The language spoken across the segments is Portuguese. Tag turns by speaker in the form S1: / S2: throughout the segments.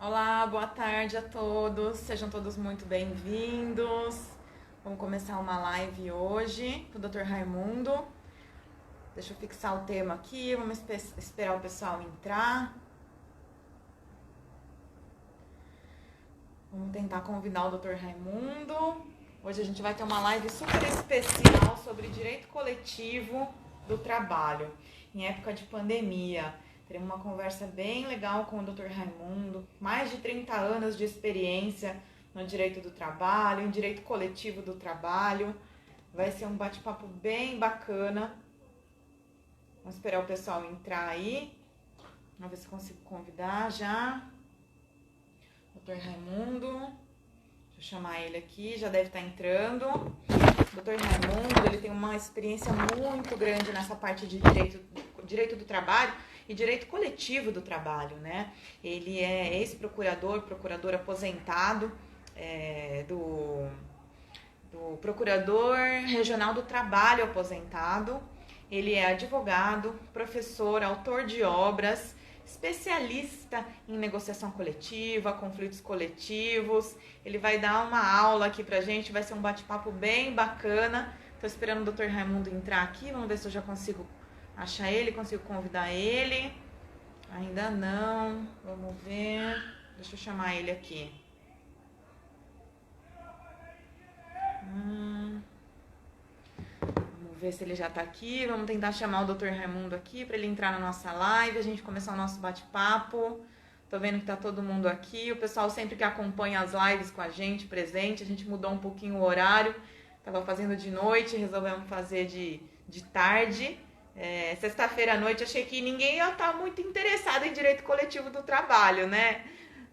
S1: Olá, boa tarde a todos. Sejam todos muito bem-vindos. Vamos começar uma live hoje com o Dr. Raimundo. Deixa eu fixar o tema aqui, vamos esperar o pessoal entrar. Vamos tentar convidar o Dr. Raimundo. Hoje a gente vai ter uma live super especial sobre direito coletivo do trabalho, em época de pandemia. Teremos uma conversa bem legal com o Dr. Raimundo, mais de 30 anos de experiência no direito do trabalho, em direito coletivo do trabalho. Vai ser um bate-papo bem bacana. Vamos esperar o pessoal entrar aí. Vamos ver se consigo convidar já. Dr. Raimundo. Deixa eu chamar ele aqui, já deve estar entrando. O Dr. Raimundo, ele tem uma experiência muito grande nessa parte de direito do trabalho e direito coletivo do trabalho, né? Ele é procurador aposentado do Procurador Regional do Trabalho aposentado. Ele é advogado, professor, autor de obras, especialista em negociação coletiva, conflitos coletivos. Ele vai dar uma aula aqui pra gente, vai ser um bate-papo bem bacana. Tô esperando o Dr. Raimundo entrar aqui, vamos ver se eu já consigo achar ele, consigo convidar ele. Ainda não, vamos ver. Deixa eu chamar ele aqui. Vamos ver se ele já tá aqui. Vamos tentar chamar o Dr. Raimundo aqui para ele entrar na nossa live, a gente começar o nosso bate-papo. Tô vendo que tá todo mundo aqui. O pessoal sempre que acompanha as lives com a gente, presente. A gente mudou um pouquinho o horário. Tava fazendo de noite, resolvemos fazer de tarde. Sexta-feira à noite, achei que ninguém ia estar muito interessado em direito coletivo do trabalho, né?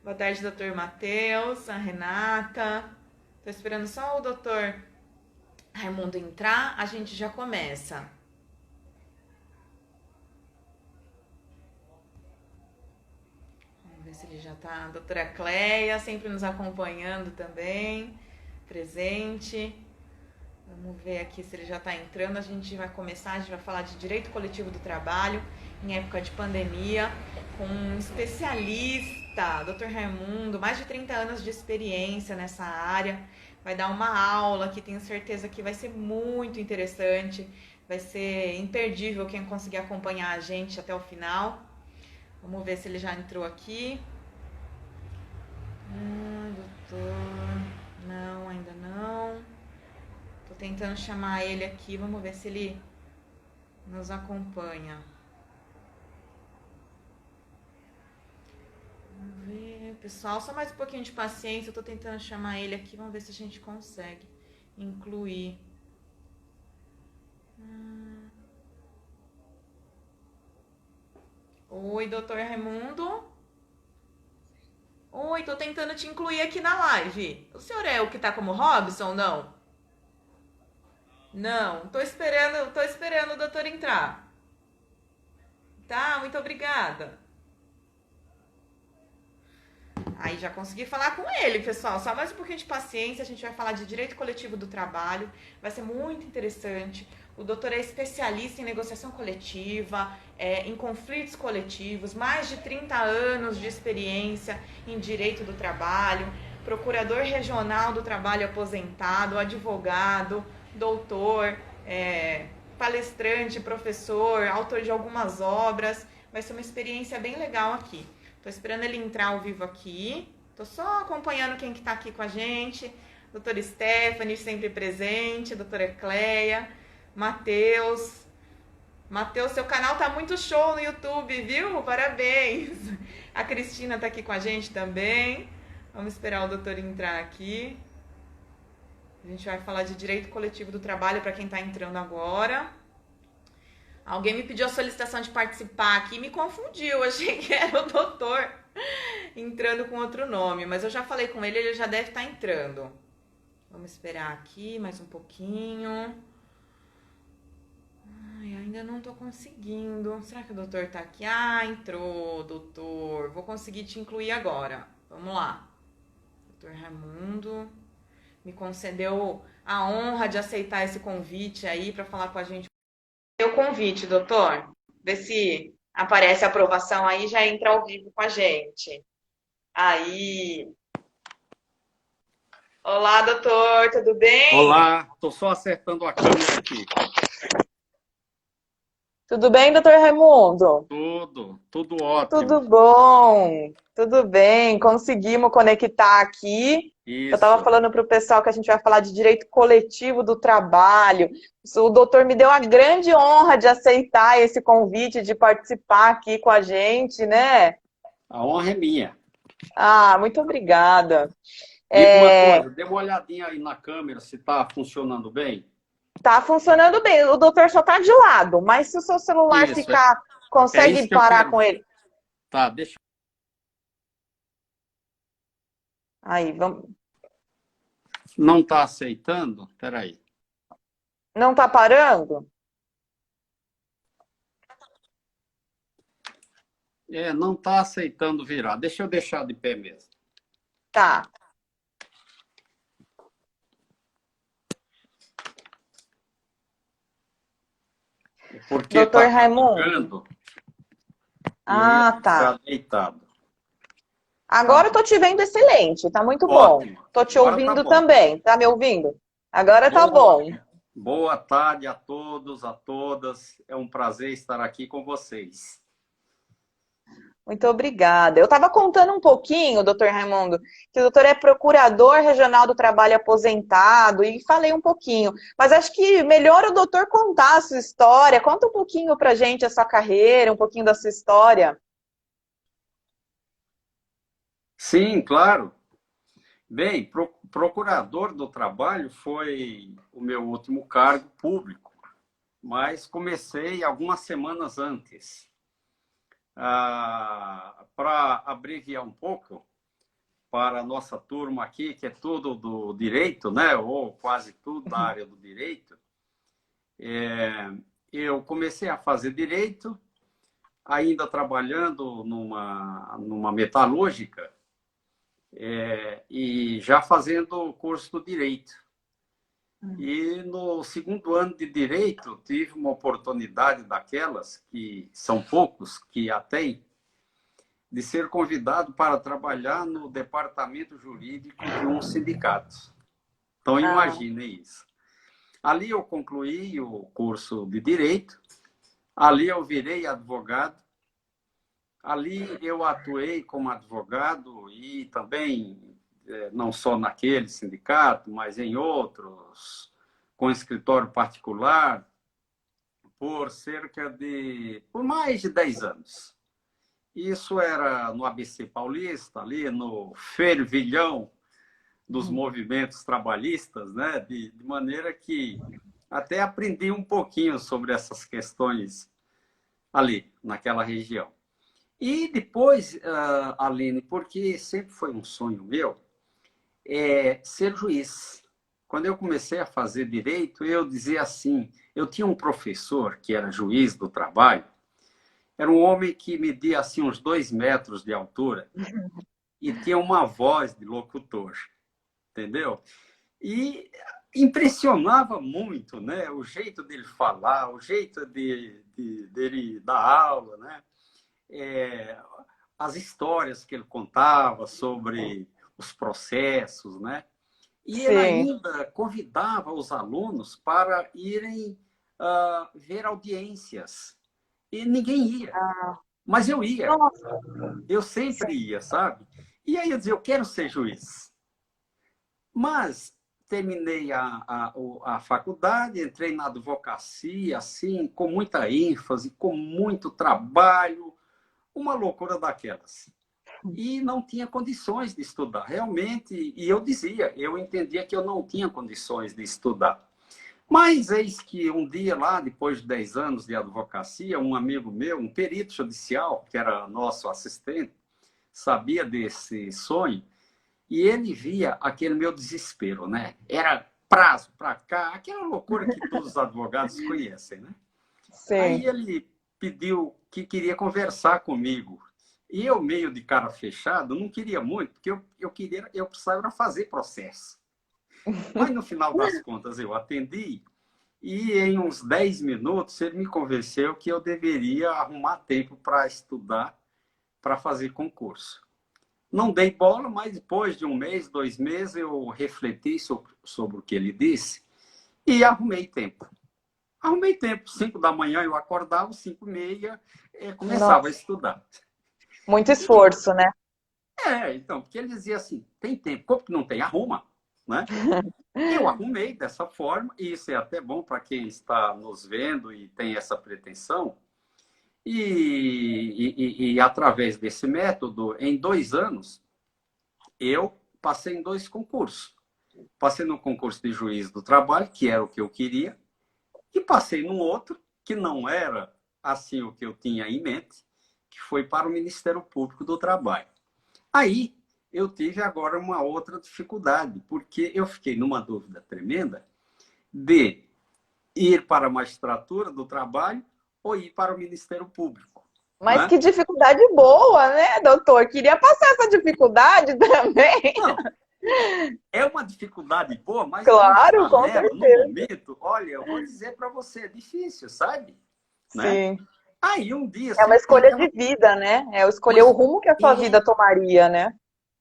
S1: Boa tarde, doutor Matheus, a Renata. Tô esperando só o doutor Raimundo entrar, a gente já começa. Vamos ver se ele já tá. A doutora Cleia, sempre nos acompanhando também, presente. Vamos ver aqui se ele já está entrando. A gente vai começar, a gente vai falar de direito coletivo do trabalho em época de pandemia, com um especialista, Dr. Raimundo, mais de 30 anos de experiência nessa área. Vai dar uma aula que tenho certeza que vai ser muito interessante, vai ser imperdível quem conseguir acompanhar a gente até o final. Vamos ver se ele já entrou aqui. Doutor, não, ainda não. Tô tentando chamar ele aqui, vamos ver se ele nos acompanha. Vamos ver, pessoal, só mais um pouquinho de paciência, eu tô tentando chamar ele aqui, vamos ver se a gente consegue incluir. Oi, doutor Raimundo. Oi, tô tentando te incluir aqui na live. O senhor é o que tá como Robson, não? Não, tô esperando o doutor entrar. Tá, muito obrigada. Aí já consegui falar com ele, pessoal. Só mais um pouquinho de paciência. A gente vai falar de direito coletivo do trabalho. Vai ser muito interessante. O doutor é especialista em negociação coletiva, em conflitos coletivos, mais de 30 anos de experiência em direito do trabalho, procurador regional do trabalho aposentado, advogado, doutor, palestrante, professor, autor de algumas obras. Vai ser uma experiência bem legal aqui. Tô esperando ele entrar ao vivo aqui. Tô só acompanhando quem que tá aqui com a gente. Doutora Stephanie, sempre presente. Doutora Cleia. Matheus. Matheus, seu canal tá muito show no YouTube, viu? Parabéns. A Cristina tá aqui com a gente também. Vamos esperar o doutor entrar aqui. A gente vai falar de direito coletivo do trabalho para quem tá entrando agora. Alguém me pediu a solicitação de participar aqui e me confundiu. Achei que era o doutor entrando com outro nome. Mas eu já falei com ele, ele já deve estar entrando. Vamos esperar aqui mais um pouquinho. Ai, ainda não tô conseguindo. Será que o doutor tá aqui? Ah, entrou, doutor. Vou conseguir te incluir agora. Vamos lá. Doutor Raimundo me concedeu a honra de aceitar esse convite aí para falar com a gente. O convite, doutor. Vê se aparece a aprovação aí, já entra ao vivo com a gente. Aí. Olá, doutor, tudo bem?
S2: Olá, estou só acertando a câmera aqui.
S1: Tudo bem, doutor Raimundo?
S2: Tudo ótimo.
S1: Tudo bom, tudo bem. Conseguimos conectar aqui. Eu estava
S2: Isso.
S1: falando para o pessoal que a gente vai falar de direito coletivo do trabalho. O doutor me deu a grande honra de aceitar esse convite, de participar aqui com a gente, né?
S2: A honra é minha.
S1: Ah, muito obrigada.
S2: Diga uma
S1: É,
S2: coisa, dê uma olhadinha aí na câmera se está funcionando bem.
S1: tá funcionando bem. O doutor só tá de lado, mas se o seu celular
S2: Isso,
S1: ficar,
S2: é
S1: consegue
S2: isso que eu
S1: parar
S2: quero.
S1: com ele?
S2: Tá, deixa.
S1: Aí, vamos.
S2: Não está aceitando? Espera aí.
S1: Não tá parando?
S2: Não está aceitando virar. Deixa eu deixar de pé mesmo.
S1: Tá.
S2: Porque
S1: Doutor
S2: está
S1: Raimundo.
S2: carregando e aí
S1: Ah,
S2: está
S1: tá.
S2: deitado. Tá
S1: Agora eu tô te vendo excelente, tá muito bom.
S2: ótimo.
S1: Tô te
S2: Agora tá
S1: ouvindo
S2: bom.
S1: também. Tá me ouvindo? Agora tá
S2: Boa,
S1: bom.
S2: boa tarde a todos, a todas. É um prazer estar aqui com vocês.
S1: Muito obrigada. Eu estava contando um pouquinho, doutor Raimundo, que o doutor é procurador regional do trabalho aposentado e falei um pouquinho. Mas acho que melhor o doutor contar a sua história. Conta um pouquinho pra gente a sua carreira, um pouquinho da sua história.
S2: Sim, claro. Bem, procurador do trabalho foi o meu último cargo público, mas comecei algumas semanas antes. Para abreviar um pouco, para a nossa turma aqui, que é tudo do direito, né? Ou quase tudo da área do direito, eu comecei a fazer direito, ainda trabalhando numa metalúrgica, e já fazendo o curso do direito. E no segundo ano de direito, tive uma oportunidade daquelas, que são poucos que a têm, de ser convidado para trabalhar no departamento jurídico de um sindicato. Então,
S1: Ah,
S2: imaginem isso. Ali eu concluí o curso de direito, ali eu virei advogado, ali eu atuei como advogado e também, não só naquele sindicato, mas em outros, com escritório particular, por mais de 10 anos. Isso era no ABC Paulista, ali no fervilhão dos movimentos trabalhistas, né? De maneira que até aprendi um pouquinho sobre essas questões ali, naquela região. E depois, Aline, porque sempre foi um sonho meu, ser juiz. Quando eu comecei a fazer direito, eu dizia assim, eu tinha um professor que era juiz do trabalho, era um homem que media assim uns 2 metros de altura e tinha uma voz de locutor, entendeu? E impressionava muito, né? O jeito dele falar, o jeito dele dar aula, né? É, as histórias que ele contava sobre os processos, né? E ele
S1: sim.
S2: ainda convidava os alunos para irem ver audiências. E ninguém ia. Mas eu ia.
S1: Nossa,
S2: Eu sempre ia, sabe? E aí eu dizia, eu quero ser juiz. Mas terminei a faculdade, entrei na advocacia, assim, com muita ênfase, com muito trabalho, uma loucura daquelas. E não tinha condições de estudar, realmente. E eu dizia, eu entendia que eu não tinha condições de estudar. Mas eis que um dia lá, depois de 10 anos de advocacia, um amigo meu, um perito judicial, que era nosso assistente, sabia desse sonho, e ele via aquele meu desespero, né? Era prazo para cá, aquela loucura que todos os advogados conhecem, né? Aí
S1: sim.
S2: ele pediu que queria conversar comigo. E eu, meio de cara fechada, não queria muito, porque eu precisava fazer processo. Mas no final das contas eu atendi e em uns 10 minutos ele me convenceu que eu deveria arrumar tempo para estudar, para fazer concurso. Não dei bola, mas depois de um mês, 2 meses, eu refleti sobre o que ele disse e arrumei tempo. Arrumei tempo, 5 da manhã eu acordava, 5h30, começava a
S3: Nossa,
S2: estudar.
S3: muito
S2: E,
S3: esforço, né?
S2: então, porque ele dizia assim, tem tempo, como que não tem? Arruma, né? Eu arrumei dessa forma, e isso é até bom para quem está nos vendo e tem essa pretensão. E através desse método, em 2 anos, eu passei em 2 concursos. Passei no concurso de juiz do trabalho, que era o que eu queria, e passei num outro, que não era assim o que eu tinha em mente, que foi para o Ministério Público do Trabalho. Aí eu tive agora uma outra dificuldade, porque eu fiquei numa dúvida tremenda de ir para a magistratura do trabalho ou ir para o Ministério Público.
S3: Mas
S2: Né?
S3: que dificuldade boa, né, doutor? Queria passar essa dificuldade também.
S2: Não, é uma dificuldade boa, mas no
S3: Claro, com
S2: paralelo, no
S3: certeza.
S2: momento, olha, eu vou dizer para você, é difícil, sabe? Né?
S3: Sim.
S2: Aí um dia
S3: É uma
S2: sempre tem
S3: escolha
S2: aquela.
S3: de vida, né? É escolher o
S2: Mas,
S3: rumo que a sua
S2: e,
S3: vida tomaria, né?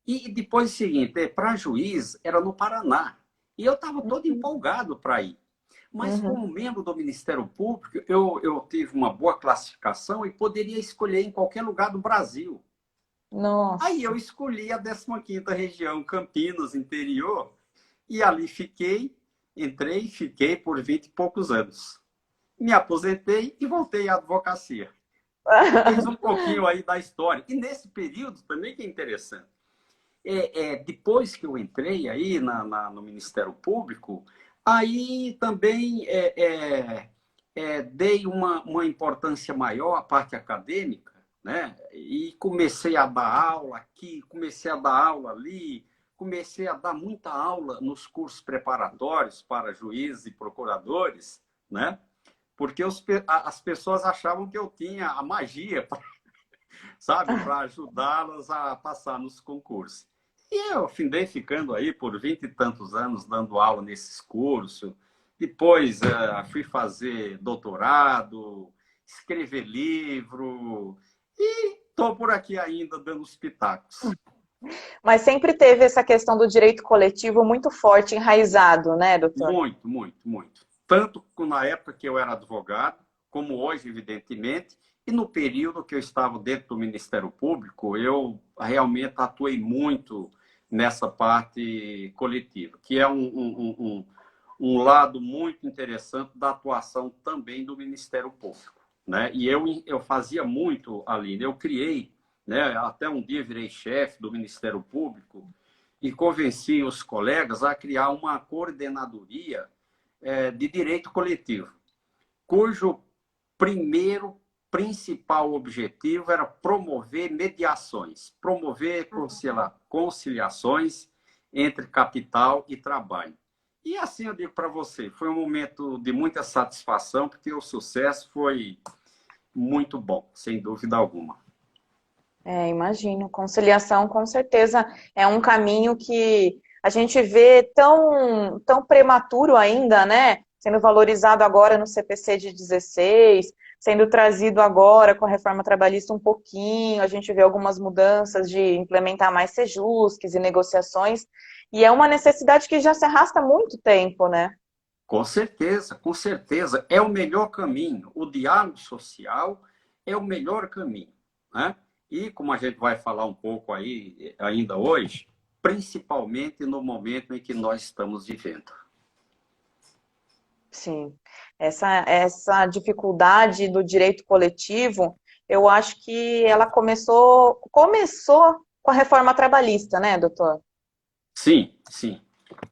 S2: e depois o seguinte, para juiz era no Paraná. E eu estava todo empolgado para ir. Mas
S3: Uhum.
S2: como membro do Ministério Público, eu tive uma boa classificação e poderia escolher em qualquer lugar do Brasil. Aí
S3: Nossa.
S2: eu escolhi a 15ª região, Campinas, interior, e ali entrei e fiquei por 20 e poucos anos. Me aposentei e voltei à advocacia. Eis um pouquinho aí da história. E nesse período também que é interessante. Depois que eu entrei aí no Ministério Público, aí também dei uma importância maior à parte acadêmica, né? E comecei a dar aula aqui, comecei a dar aula ali, comecei a dar muita aula nos cursos preparatórios para juízes e procuradores, né? Porque as pessoas achavam que eu tinha a magia, sabe, para ajudá-las a passar nos concursos. E eu findei ficando aí por 20 e tantos anos dando aula nesses cursos. Depois fui fazer doutorado, escrever livro e estou por aqui ainda dando os pitacos.
S3: Mas sempre teve essa questão do direito coletivo muito forte, enraizado, né, doutor?
S2: Muito, muito, muito. Tanto na época que eu era advogado, como hoje, evidentemente, e no período que eu estava dentro do Ministério Público, eu realmente atuei muito nessa parte coletiva, que é um lado muito interessante da atuação também do Ministério Público. Né? E eu fazia muito ali, eu criei, né? Até um dia virei chefe do Ministério Público e convenci os colegas a criar uma coordenadoria de direito coletivo, cujo primeiro principal objetivo era promover mediações, promover conciliações entre capital e trabalho. E assim eu digo para você, foi um momento de muita satisfação, porque o sucesso foi muito bom, sem dúvida alguma.
S3: Imagino. Conciliação, com certeza, é um caminho que a gente vê tão, tão prematuro ainda, né? Sendo valorizado agora no CPC de 16, sendo trazido agora com a reforma trabalhista um pouquinho, a gente vê algumas mudanças de implementar mais sejusques e negociações, e é uma necessidade que já se arrasta há muito tempo, né?
S2: Com certeza, com certeza. É o melhor caminho. O diálogo social é o melhor caminho. Né? E, como a gente vai falar um pouco aí ainda hoje, principalmente no momento em que nós estamos vivendo.
S3: Sim, essa dificuldade do direito coletivo, eu acho que ela começou com a reforma trabalhista, né, doutor?
S2: Sim, sim.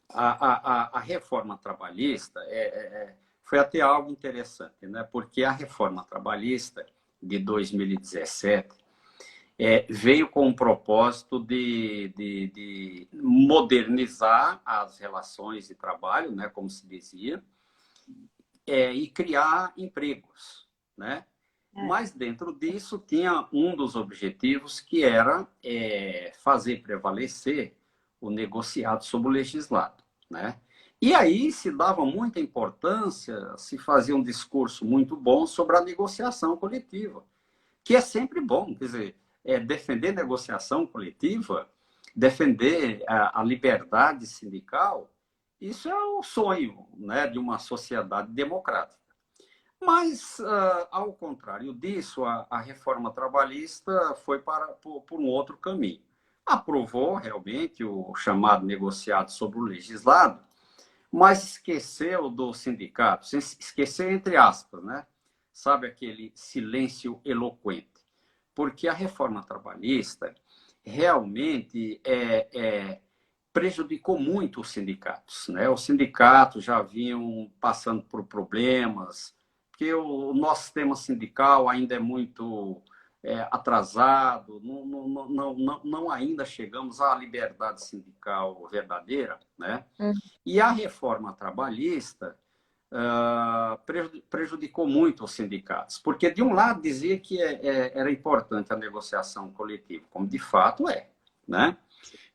S2: A reforma trabalhista foi até algo interessante, né? Porque a reforma trabalhista de 2017 veio com o propósito de modernizar as relações de trabalho, né? Como se dizia, e criar empregos, né? Mas dentro disso tinha um dos objetivos que era fazer prevalecer o negociado sobre o legislado, né? E aí se dava muita importância, se fazia um discurso muito bom sobre a negociação coletiva, que é sempre bom, quer dizer, defender negociação coletiva, defender a liberdade sindical, isso é o sonho, né, de uma sociedade democrática. Mas, ao contrário disso, a reforma trabalhista foi por um outro caminho. Aprovou realmente o chamado negociado sobre o legislado, mas esqueceu dos sindicatos, esqueceu entre aspas, né? Sabe aquele silêncio eloquente? Porque a reforma trabalhista realmente prejudicou muito os sindicatos, né? Os sindicatos já vinham passando por problemas, porque o nosso sistema sindical ainda é muito atrasado, não ainda chegamos à liberdade sindical verdadeira, né? E a reforma trabalhista prejudicou muito os sindicatos, porque de um lado dizia que era importante a negociação coletiva, como de fato é, né?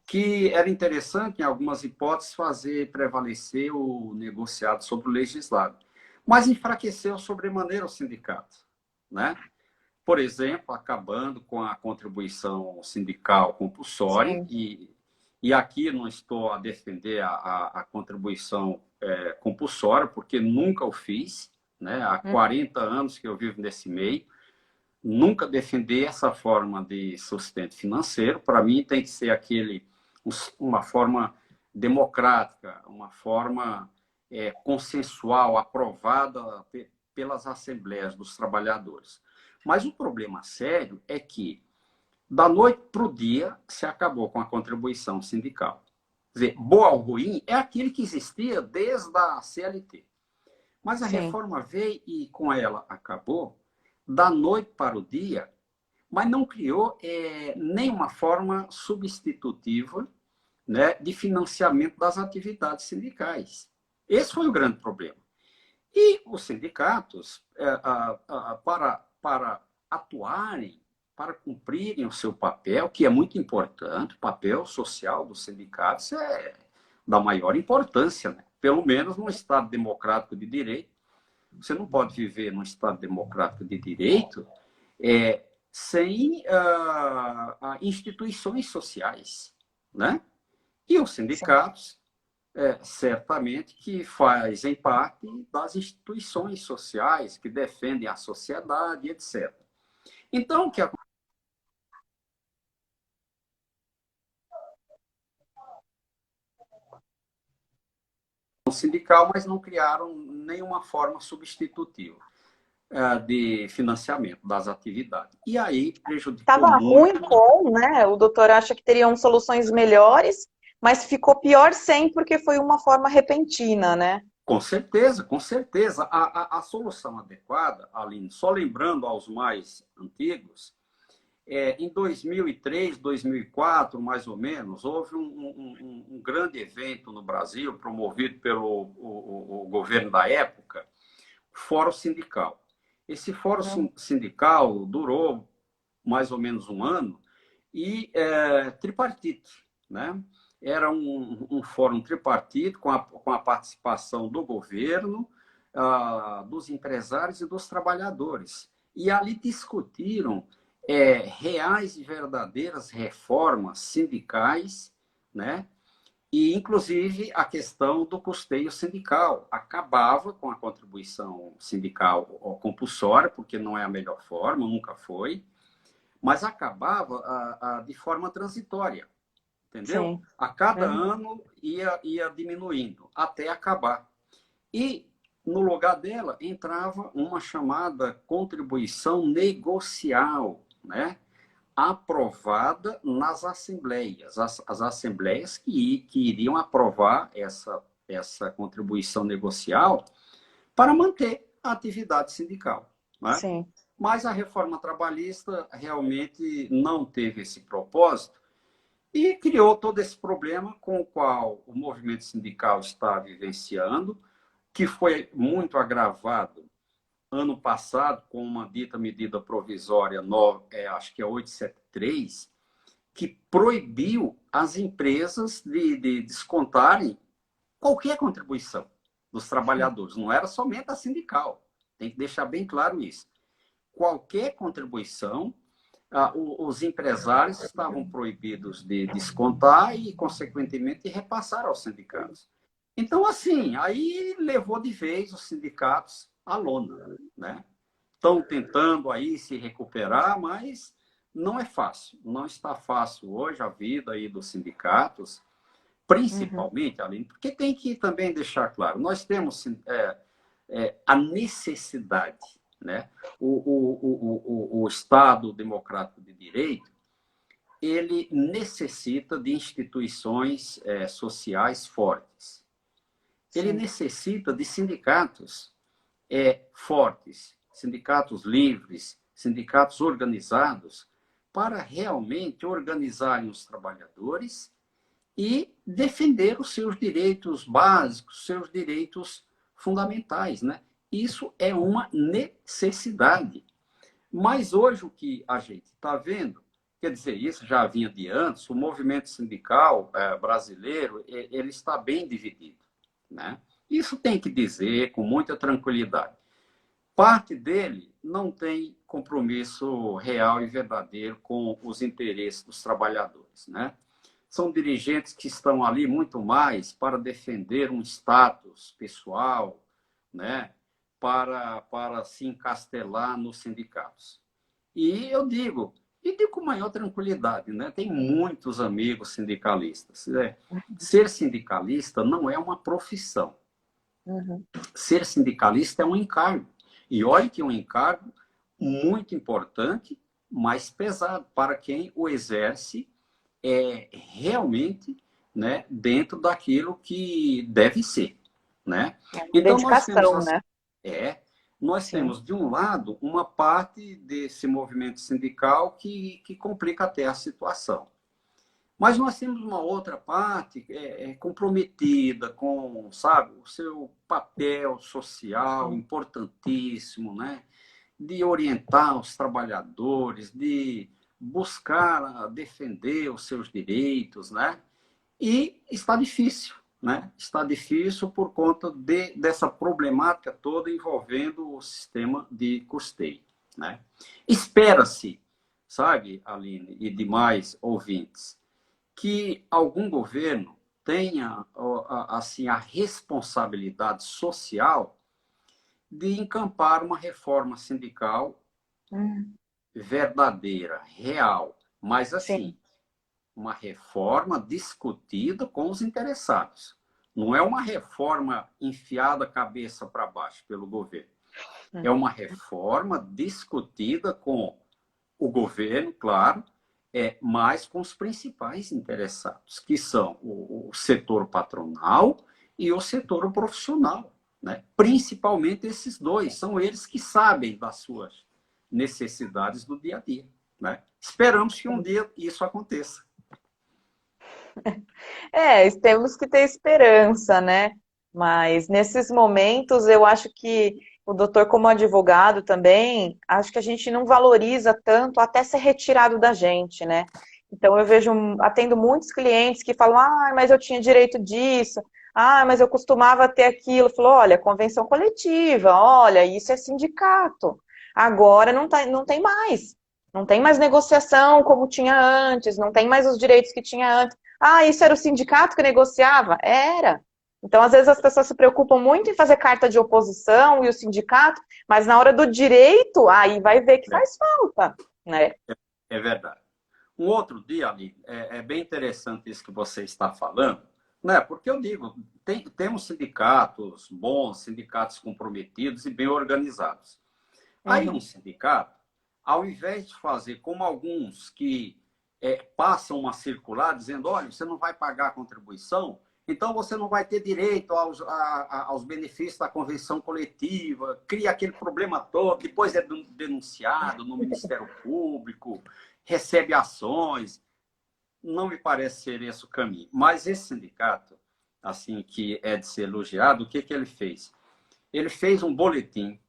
S2: Que era interessante, em algumas hipóteses, fazer prevalecer o negociado sobre o legislado, mas enfraqueceu sobremaneira o sindicato, né? Por exemplo, acabando com a contribuição sindical compulsória, e aqui não estou a defender a contribuição compulsória, porque nunca o fiz, né? Há 40 anos que eu vivo nesse meio, nunca defendi essa forma de sustento financeiro. Para mim tem que ser uma forma democrática, uma forma consensual, aprovada pelas assembleias dos trabalhadores. Mas o problema sério é que, da noite para o dia, se acabou com a contribuição sindical. Quer dizer, boa ou ruim é aquilo que existia desde a CLT. Mas a reforma veio e, com ela, acabou da noite para o dia, mas não criou nenhuma forma substitutiva, né, de financiamento das atividades sindicais. Esse foi o grande problema. E os sindicatos, para atuarem, para cumprirem o seu papel, que é muito importante, o papel social dos sindicatos é da maior importância, né? Pelo menos num Estado democrático de direito. Você não pode viver num Estado democrático de direito sem instituições sociais, né? E os sindicatos, certamente, que fazem parte das instituições sociais, que defendem a sociedade, etc. Então, o que acontece? Sindical, mas não criaram nenhuma forma substitutiva de financiamento das atividades. E aí prejudicou
S3: Estava ruim
S2: muito.
S3: com, né? O doutor acha que teriam soluções melhores, mas ficou pior sem, porque foi uma forma repentina, né?
S2: Com certeza, com certeza. A solução adequada, Aline, só lembrando aos mais antigos, em 2003, 2004, mais ou menos, houve um grande evento no Brasil, promovido pelo o governo da época, o Fórum Sindical. Esse Fórum Sindical durou mais ou menos um ano e tripartite, né? Era um fórum tripartite com a participação do governo, dos empresários e dos trabalhadores. E ali discutiram reais e verdadeiras reformas sindicais, né? E, inclusive, a questão do custeio sindical. Acabava com a contribuição sindical compulsória, porque não é a melhor forma, nunca foi, mas acabava de forma transitória, entendeu?
S3: Sim.
S2: A cada ano ia diminuindo, até acabar. E, no lugar dela, entrava uma chamada contribuição negocial, né? Aprovada nas assembleias, as assembleias que iriam aprovar essa contribuição negocial para manter a atividade sindical, né?
S3: Sim.
S2: Mas a reforma trabalhista realmente não teve esse propósito e criou todo esse problema com o qual o movimento sindical está vivenciando, que foi muito agravado ano passado com uma dita medida provisória, acho que é 873, que proibiu as empresas de descontarem qualquer contribuição dos trabalhadores. Não era somente a sindical. Tem que deixar bem claro isso. Qualquer contribuição os empresários estavam proibidos de descontar e, consequentemente, repassar aos sindicatos. Então, assim, aí levou de vez os sindicatos à lona, né? Estão tentando aí se recuperar, mas não é fácil. Não está fácil hoje a vida aí dos sindicatos, principalmente, Aline, porque tem que também deixar claro, nós temos a necessidade, né? O Estado Democrático de Direito, ele necessita de instituições sociais fortes. Ele necessita de sindicatos fortes, sindicatos livres, sindicatos organizados, para realmente organizarem os trabalhadores e defender os seus direitos básicos, seus direitos fundamentais, né? Isso é uma necessidade. Mas hoje o que a gente está vendo, quer dizer, isso já vinha de antes, o movimento sindical brasileiro, ele está bem dividido, né? Isso tem que dizer com muita tranquilidade. Parte dele não tem compromisso real e verdadeiro com os interesses dos trabalhadores, né? São dirigentes que estão ali muito mais para defender um status pessoal, né? Para se encastelar nos sindicatos. E eu digo, com maior tranquilidade, né? Tem muitos amigos sindicalistas. Né? Ser sindicalista não é uma profissão. Ser sindicalista é um encargo. E olha que é um encargo muito importante, mas pesado para quem o exerce realmente, né, dentro daquilo que deve ser, né? Então
S3: Dedicação, né?
S2: Nós temos de um lado uma parte desse movimento sindical que complica até a situação. Mas nós temos uma outra parte comprometida com, sabe, o seu papel social importantíssimo, né? De orientar os trabalhadores, de buscar defender os seus direitos, né? E está difícil, né? Está difícil por conta dessa problemática toda envolvendo o sistema de custeio, né? Espera-se, sabe, Aline e demais ouvintes, que algum governo tenha assim a responsabilidade social de encampar uma reforma sindical verdadeira, real, mas assim, uma reforma discutida com os interessados. Não é uma reforma enfiada a cabeça para baixo pelo governo. É uma reforma discutida com o governo, claro, mas com os principais interessados, que são o setor patronal e o setor profissional, né? Principalmente esses dois, são eles que sabem das suas necessidades do dia a dia, né? Esperamos que um dia isso aconteça.
S3: Temos que ter esperança, né? Mas nesses momentos eu acho que o doutor, como advogado também, acho que a gente não valoriza tanto até ser retirado da gente, né? Então eu atendo muitos clientes que falam, mas eu tinha direito disso, mas eu costumava ter aquilo. Falou, olha, convenção coletiva, olha, isso é sindicato. Agora não tem mais. Não tem mais negociação como tinha antes, não tem mais os direitos que tinha antes. Isso era o sindicato que negociava? Era. Então, às vezes, as pessoas se preocupam muito em fazer carta de oposição e o sindicato, mas na hora do direito, aí vai ver que faz falta, né?
S2: É verdade. Um outro dia, ali, é bem interessante isso que você está falando, né? Porque eu digo, temos sindicatos bons, sindicatos comprometidos e bem organizados. Aí um sindicato, ao invés de fazer como alguns que passam uma circular dizendo, olha, você não vai pagar a contribuição, então você não vai ter direito aos benefícios da convenção coletiva, cria aquele problema todo, depois é denunciado no Ministério Público, recebe ações. Não me parece ser esse o caminho. Mas esse sindicato, assim, que é de ser elogiado, o que ele fez? Ele fez um boletim,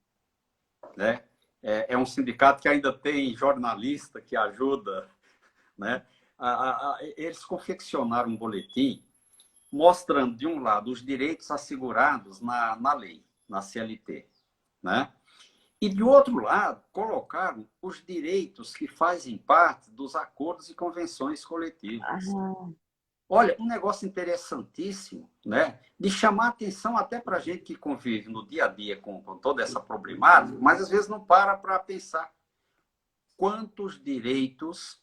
S2: né? É um sindicato que ainda tem jornalista que ajuda, né? Eles confeccionaram um boletim mostrando, de um lado, os direitos assegurados na lei, na CLT, né? E, de outro lado, colocaram os direitos que fazem parte dos acordos e convenções coletivas.
S3: Ah,
S2: Olha, um negócio interessantíssimo, né? De chamar atenção até para a gente que convive no dia a dia com toda essa problemática, mas às vezes não para pensar quantos direitos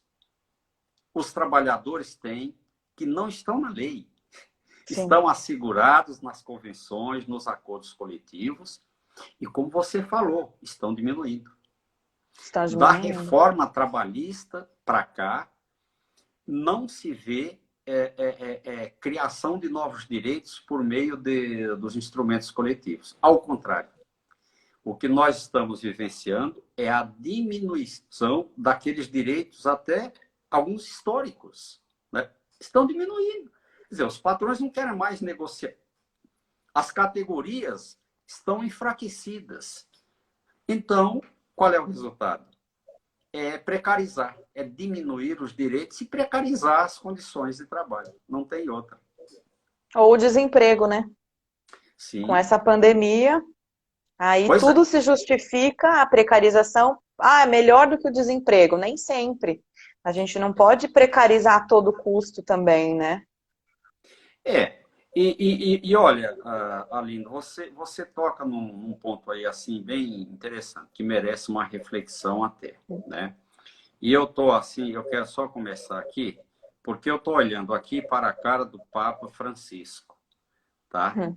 S2: os trabalhadores têm que não estão na lei,
S3: sim,
S2: estão assegurados nas convenções, nos acordos coletivos, e como você falou, estão diminuindo.
S3: está
S2: Da
S3: diminuindo.
S2: reforma trabalhista para cá, não se vê criação de novos direitos por meio dos instrumentos coletivos. Ao contrário, o que nós estamos vivenciando é a diminuição daqueles direitos, até alguns históricos, né? Estão diminuindo. Quer dizer, os patrões não querem mais negociar. As categorias estão enfraquecidas. Então, qual é o resultado? É precarizar, é diminuir os direitos e precarizar as condições de trabalho. Não tem outra.
S3: Ou o desemprego, né? Com
S2: Sim.
S3: essa pandemia, aí
S2: Pois é.
S3: tudo se justifica, a precarização, é melhor do que o desemprego. Nem sempre. A gente não pode precarizar a todo custo também, né?
S2: É. E olha, Aline, você toca num ponto aí assim bem interessante, que merece uma reflexão até, né? E eu tô assim, eu quero só começar aqui, porque eu tô olhando aqui para a cara do Papa Francisco, tá?
S3: Hum.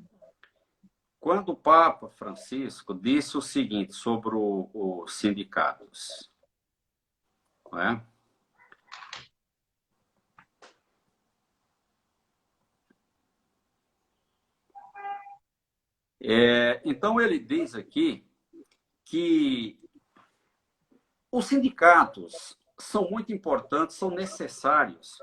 S2: Quando o Papa Francisco disse o seguinte sobre os sindicatos, não é? Então ele diz aqui que os sindicatos são muito importantes, são necessários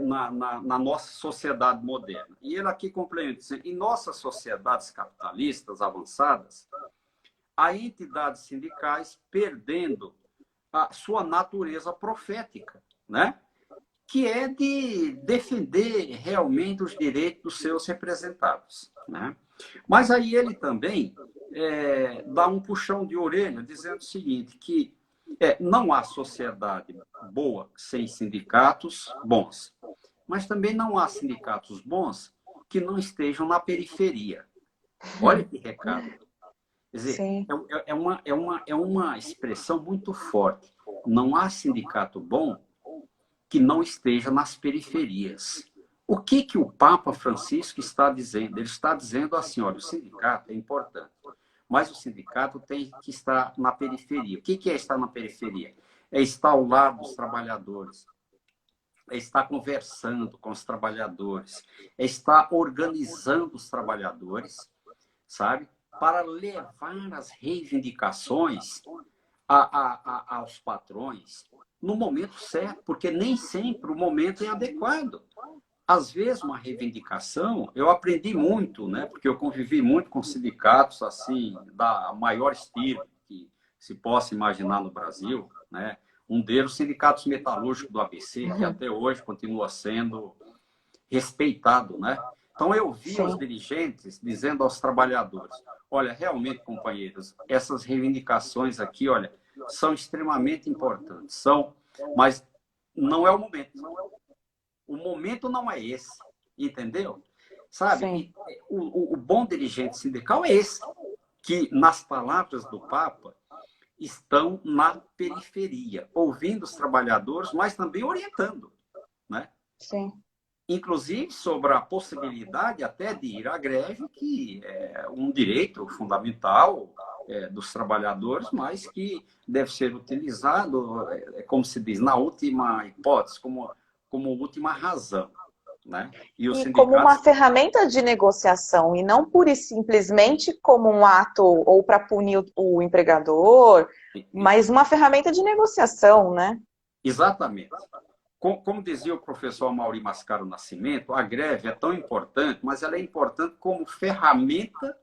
S2: na nossa sociedade moderna. E ele aqui complementa, dizendo, em nossas sociedades capitalistas avançadas, há entidades sindicais perdendo a sua natureza profética, né? Que é de defender realmente os direitos dos seus representados, né? Mas aí ele também dá um puxão de orelha, dizendo o seguinte, que não há sociedade boa sem sindicatos bons, mas também não há sindicatos bons que não estejam na periferia. Olha que recado. Quer dizer,
S3: Sim,
S2: é uma expressão muito forte. Não há sindicato bom que não esteja nas periferias. O que o Papa Francisco está dizendo? Ele está dizendo assim, olha, o sindicato é importante, mas o sindicato tem que estar na periferia. O que é estar na periferia? É estar ao lado dos trabalhadores, é estar conversando com os trabalhadores, é estar organizando os trabalhadores, sabe? Para levar as reivindicações aos patrões no momento certo, porque nem sempre o momento é adequado. Às vezes, uma reivindicação, eu aprendi muito, né? Porque eu convivi muito com sindicatos assim, da maior estirpe que se possa imaginar no Brasil, né? Um deles, os sindicatos metalúrgicos do ABC, que até hoje continua sendo respeitado, né? Então, eu vi os
S3: sim.
S2: dirigentes dizendo aos trabalhadores, olha, realmente, companheiros, essas reivindicações aqui, olha, são extremamente importantes, mas não é o momento. O momento não é esse, entendeu? Sabe?
S3: Sim.
S2: E o bom dirigente sindical é esse, que, nas palavras do Papa, estão na periferia, ouvindo os trabalhadores, mas também orientando, né?
S3: Sim.
S2: Inclusive sobre a possibilidade até de ir à greve, que é um direito fundamental dos trabalhadores, mas que deve ser utilizado, como se diz, na última hipótese, como última razão, né? E os
S3: E como uma
S2: sindicatos...
S3: ferramenta de negociação, e não pura e simplesmente como um ato ou para punir o empregador, mas uma ferramenta de negociação, né?
S2: Exatamente. Como dizia o professor Amaury Mascaro Nascimento, a greve é tão importante, mas ela é importante como ferramenta,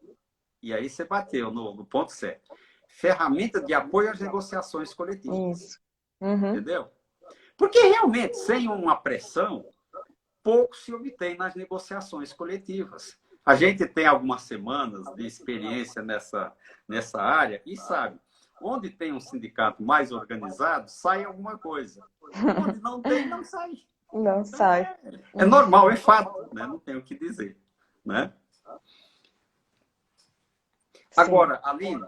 S2: e aí você bateu no ponto certo, ferramenta de apoio às negociações coletivas.
S3: Isso. Uhum.
S2: Entendeu? Porque realmente, sem uma pressão, pouco se obtém nas negociações coletivas. A gente tem algumas semanas de experiência nessa área e sabe, onde tem um sindicato mais organizado, sai alguma coisa. Onde não tem, não sai.
S3: Não sai.
S2: É normal, é fato, né? Não tenho o que dizer, né?
S3: Sim.
S2: Agora, Aline,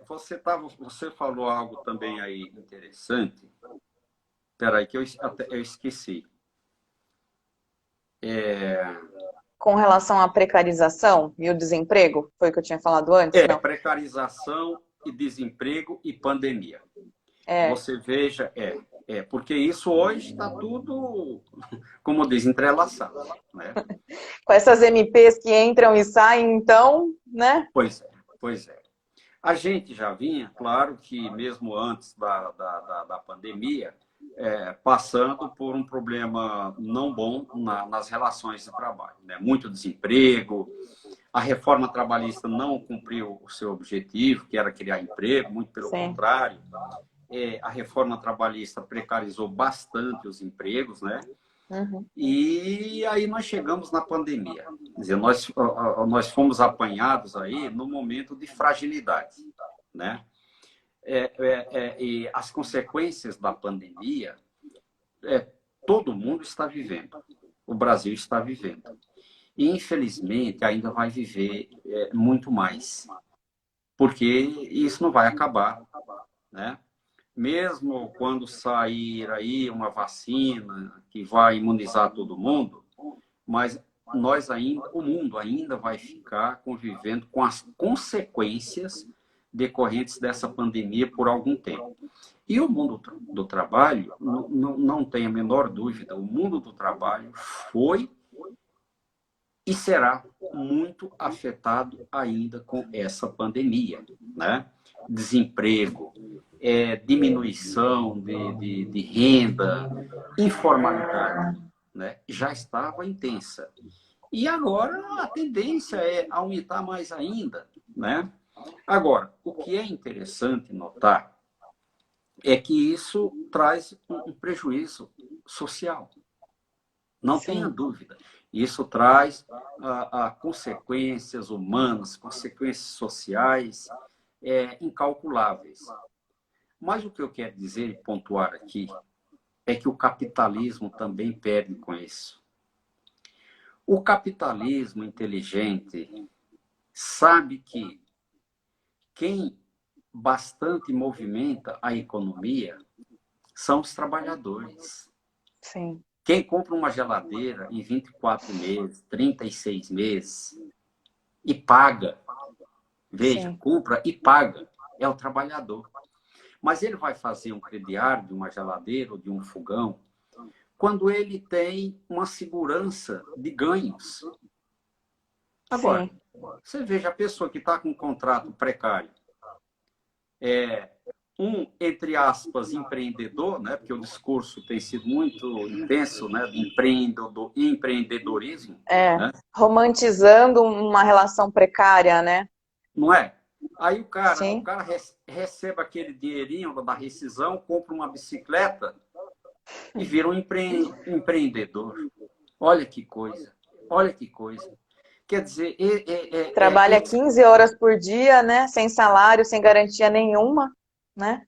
S2: você falou algo também aí interessante. Espera aí, que eu esqueci.
S3: Com relação à precarização e o desemprego, foi o que eu tinha falado antes, não?
S2: Precarização e desemprego e pandemia.
S3: É.
S2: Você veja, porque isso hoje está tudo, como diz, entrelaçado, né?
S3: Com essas MPs que entram e saem, então, né?
S2: Pois é. A gente já vinha, claro que mesmo antes da pandemia, passando por um problema não bom nas relações de trabalho, né? Muito desemprego, a reforma trabalhista não cumpriu o seu objetivo, que era criar emprego, muito pelo contrário. A reforma trabalhista precarizou bastante os empregos, né?
S3: Uhum.
S2: E aí nós chegamos na pandemia. Quer dizer, nós fomos apanhados aí no momento de fragilidade, né? E as consequências da pandemia, todo mundo está vivendo. O Brasil está vivendo. E, infelizmente, ainda vai viver muito mais. Porque isso não vai acabar, né? Mesmo quando sair aí uma vacina que vai imunizar todo mundo, mas o mundo ainda vai ficar convivendo com as consequências decorrentes dessa pandemia por algum tempo. E o mundo do trabalho, não tem a menor dúvida, o mundo do trabalho foi e será muito afetado ainda com essa pandemia, né? Desemprego, diminuição de renda, informalidade, né? Já estava intensa. E agora a tendência é aumentar mais ainda, né? Agora, o que é interessante notar é que isso traz um prejuízo social. Não tenha dúvida. Isso traz consequências humanas, consequências sociais incalculáveis. Mas o que eu quero dizer e pontuar aqui é que o capitalismo também perde com isso. O capitalismo inteligente sabe que quem bastante movimenta a economia são os trabalhadores.
S3: Sim.
S2: Quem compra uma geladeira em 24 meses, 36 meses e paga, veja, compra e paga, é o trabalhador. Mas ele vai fazer um crediário de uma geladeira ou de um fogão quando ele tem uma segurança de ganhos. Agora, você veja a pessoa que está com um contrato precário, entre aspas, empreendedor, né? Porque o discurso tem sido muito intenso, né? De empreendedorismo. Né?
S3: Romantizando uma relação precária, né?
S2: Não é? Aí o cara recebe aquele dinheirinho da rescisão, compra uma bicicleta e vira um empreendedor. Olha que coisa, olha que coisa. Quer dizer...
S3: Trabalha 15 horas por dia, né? Sem salário, sem garantia nenhuma, né?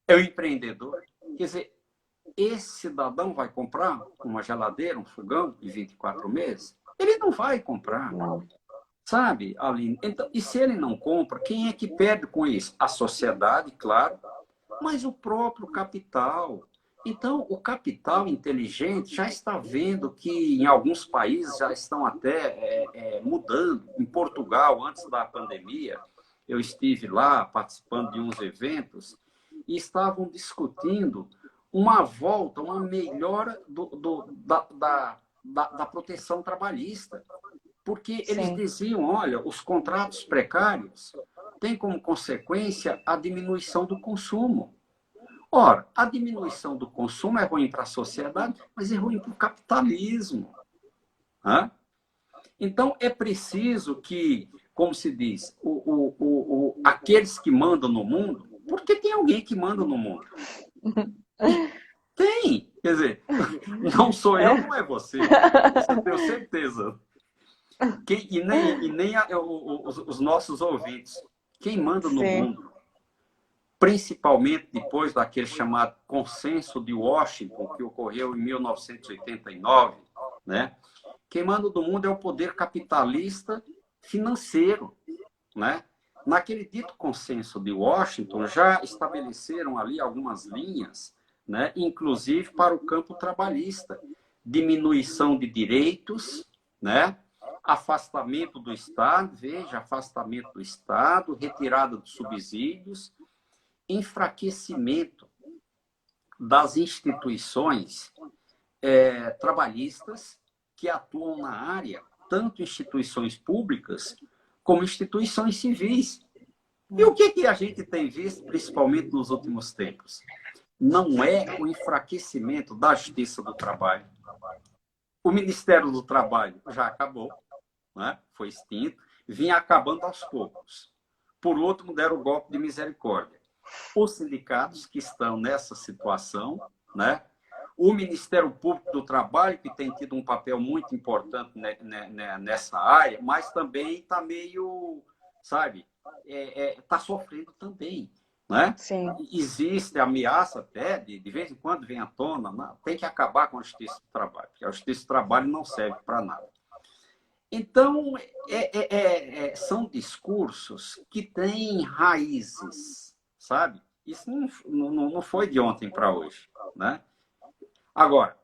S2: É o empreendedor. Quer dizer, esse cidadão vai comprar uma geladeira, um fogão de 24 meses? Ele não vai comprar.
S3: Não.
S2: Sabe, Aline? Então, e se ele não compra, quem é que perde com isso? A sociedade, claro, mas o próprio capital. Então, o capital inteligente já está vendo que em alguns países já estão até mudando. Em Portugal, antes da pandemia, eu estive lá participando de uns eventos e estavam discutindo uma volta, uma melhora da proteção trabalhista. Porque eles diziam, olha, os contratos precários têm como consequência a diminuição do consumo. Ora, a diminuição do consumo é ruim para a sociedade, mas é ruim para o capitalismo. Então, é preciso que, como se diz, aqueles que mandam no mundo, porque tem alguém que manda no mundo. Tem. Quer dizer, não sou eu, não é você. Isso eu tenho certeza. Os nossos ouvintes. Quem manda no
S3: Sim.
S2: mundo, principalmente depois daquele chamado Consenso de Washington, que ocorreu em 1989, né? Quem manda no mundo é o poder capitalista financeiro, né? Naquele dito Consenso de Washington, já estabeleceram ali algumas linhas, né? Inclusive para o campo trabalhista. Diminuição de direitos, né? Afastamento do Estado, veja, afastamento do Estado, retirada dos subsídios, enfraquecimento das instituições trabalhistas que atuam na área, tanto instituições públicas como instituições civis. E o que a gente tem visto, principalmente nos últimos tempos? Não é o enfraquecimento da Justiça do Trabalho. O Ministério do Trabalho já acabou, né? Foi extinto, vinha acabando aos poucos. Por último, deram o golpe de misericórdia. Os sindicatos que estão nessa situação, né? O Ministério Público do Trabalho, que tem tido um papel muito importante nessa área, mas também está meio, sabe, está sofrendo também, né?
S3: Sim.
S2: Existe ameaça até, de vez em quando vem à tona, né? Tem que acabar com a Justiça do Trabalho, porque a Justiça do Trabalho não serve para nada. Então, são discursos que têm raízes, sabe? Isso não foi de ontem para hoje, né? Agora,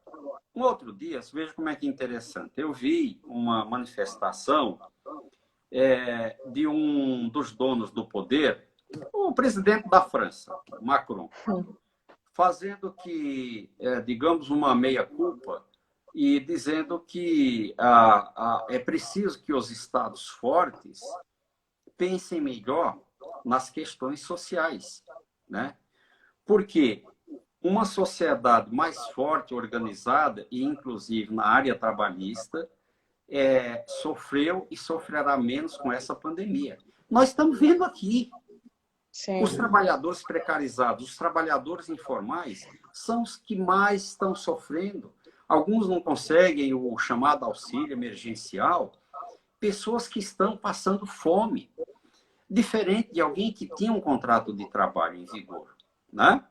S2: um outro dia, veja como é que é interessante. Eu vi uma manifestação de um dos donos do poder, o presidente da França, Macron, fazendo que, digamos, uma meia-culpa e dizendo que é preciso que os estados fortes pensem melhor nas questões sociais, né? Porque uma sociedade mais forte, organizada, e inclusive na área trabalhista, sofreu e sofrerá menos com essa pandemia. Nós estamos vendo aqui.
S3: Sim.
S2: Os trabalhadores precarizados, os trabalhadores informais, são os que mais estão sofrendo. Alguns não conseguem o chamado auxílio emergencial, pessoas que estão passando fome, diferente de alguém que tinha um contrato de trabalho em vigor, né?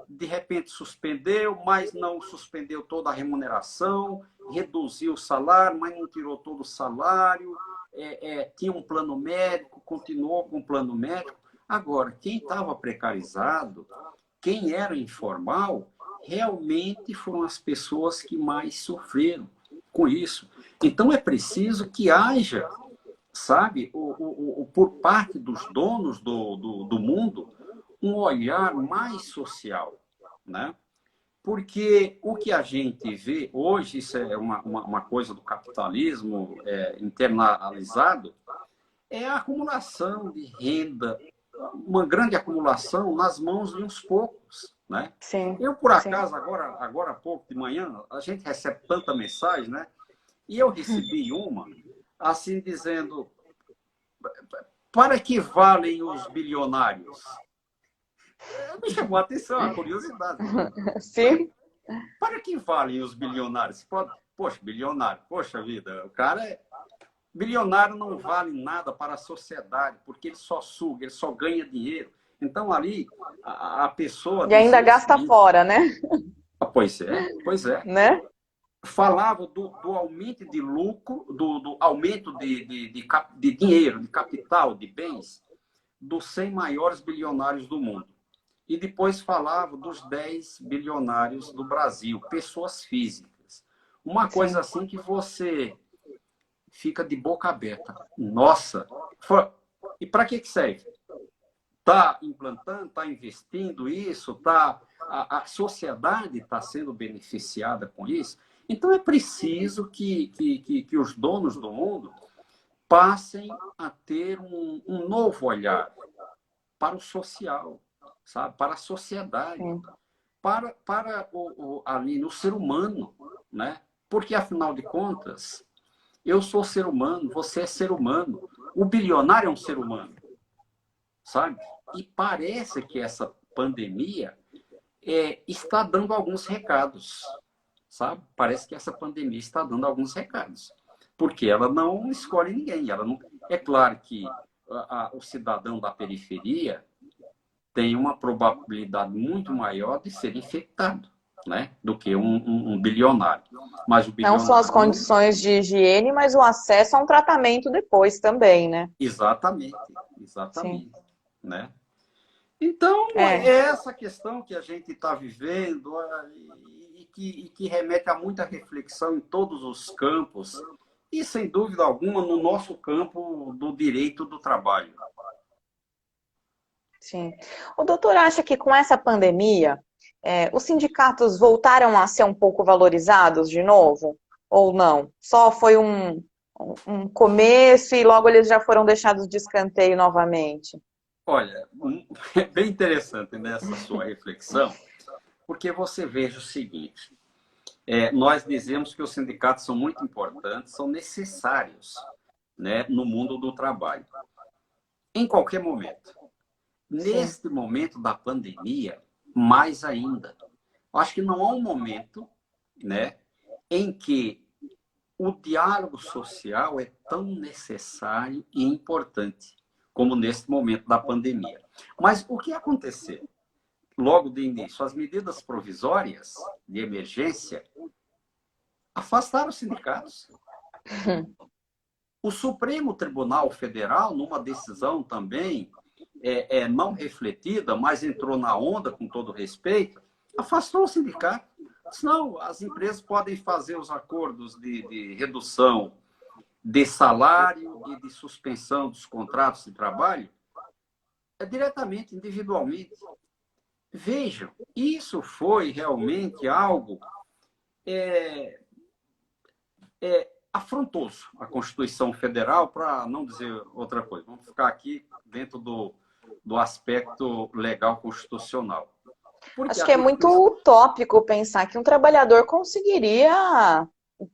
S2: De repente suspendeu, mas não suspendeu toda a remuneração, reduziu o salário, mas não tirou todo o salário, tinha um plano médico, continuou com o plano médico. Agora, quem estava precarizado, quem era informal, realmente foram as pessoas que mais sofreram com isso. Então, é preciso que haja, sabe, por parte dos donos do mundo, um olhar mais social, né? Porque o que a gente vê hoje, isso é uma coisa do capitalismo internalizado, é a acumulação de renda, uma grande acumulação nas mãos de uns poucos, né?
S3: Sim.
S2: Eu, por acaso, agora há pouco de manhã, a gente recebe tanta mensagem, né? E eu recebi uma, assim, dizendo, para que valem os bilionários? Me chamou a atenção, a curiosidade.
S3: Sim.
S2: Para que valem os bilionários? Poxa, bilionário, poxa vida, o cara bilionário não vale nada para a sociedade, porque ele só suga, ele só ganha dinheiro. Então, ali, a pessoa...
S3: E ainda gasta fora, né?
S2: Pois é.
S3: Né?
S2: Falava do aumento de lucro, do aumento de dinheiro, de capital, de bens, dos 100 maiores bilionários do mundo. E depois falava dos 10 bilionários do Brasil, pessoas físicas. Uma coisa assim que você fica de boca aberta. Nossa! E para que serve? Está implantando, está investindo isso, a sociedade está sendo beneficiada com isso. Então é preciso que os donos do mundo passem a ter um novo olhar para o social, sabe? Para a sociedade, para o ser humano, né? Porque, afinal de contas, eu sou ser humano, você é ser humano, o bilionário é um ser humano, sabe? E parece que essa pandemia está dando alguns recados, sabe? Parece que essa pandemia está dando alguns recados. porque ela não escolhe ninguém. Ela não... É claro que o cidadão da periferia tem uma probabilidade muito maior de ser infectado, né, do que um bilionário. Mas o
S3: Não só as
S2: bilionário...
S3: condições de higiene, mas o acesso a um tratamento depois também, né?
S2: Exatamente,
S3: Sim.
S2: exatamente. Né? Então, é
S3: É,
S2: essa questão que a gente está vivendo e que remete a muita reflexão em todos os campos e, sem dúvida alguma, no nosso campo do direito do trabalho.
S3: sim. O doutor acha que com essa pandemia, os sindicatos voltaram a ser um pouco valorizados de novo? Ou não? Só foi um começo e logo eles já foram deixados de escanteio novamente?
S2: Olha, é bem interessante nessa sua reflexão, porque você veja o seguinte, nós dizemos que os sindicatos são muito importantes, são necessários, né, no mundo do trabalho, em qualquer momento.
S3: Sim.
S2: Neste momento da pandemia, mais ainda. Acho que não há um momento, né, em que o diálogo social é tão necessário e importante como neste momento da pandemia. Mas o que aconteceu? Logo de início, as medidas provisórias de emergência afastaram os sindicatos. O Supremo Tribunal Federal, numa decisão também não refletida, mas entrou na onda, com todo respeito, afastou o sindicato. Senão, as empresas podem fazer os acordos de redução de salário e de suspensão dos contratos de trabalho diretamente, individualmente. Vejam, isso foi realmente algo afrontoso à Constituição Federal, para não dizer outra coisa. Vamos ficar aqui dentro do aspecto legal constitucional. Porque
S3: Acho
S2: a
S3: que é muito
S2: Constituição...
S3: utópico pensar que um trabalhador conseguiria